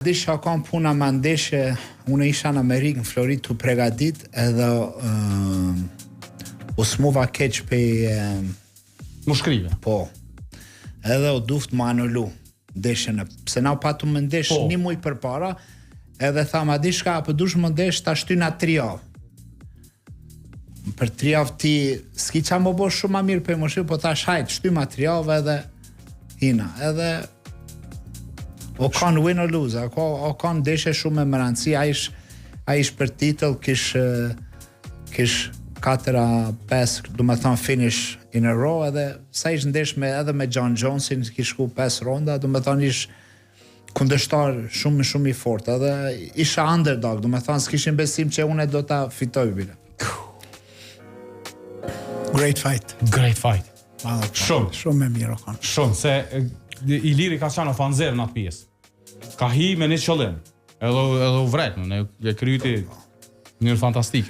Disha kam puna më ndeshje, unë isha në Amerikë, në Florid të pregadit, edhe u smuva keq pe... Mu shkrive? Po. Edhe u duft më anullu ndeshjen, pse na patu më ndesh një muj për para, edhe tha ma di shka, për dush më ndesh ta shtyna 3 javë. Për 3 javë ti, s'ki qa më bo shumë ma mirë për më shumë, po ta shajt, shtyma 3 javë edhe hina, edhe o kanë win or lose, o kanë ndeshje shumë me rëndësi, a ish për titull, kish 4-5, du me thonë finish in a row, edhe sa ish ndesh edhe me John Jonesin, kish ku 5 ronda, du me thonë ish kundështar shumë i fort, edhe isha underdog, du me thonë s'kishin besim që une do ta fitoj bile. Great fight. Shumë e mirë o kanë. Shumë, se Iliri ka qenë ofanzer në atë pjesë. Ka hi me një qëllim, edhe u vret, e kryti njërë fantastik.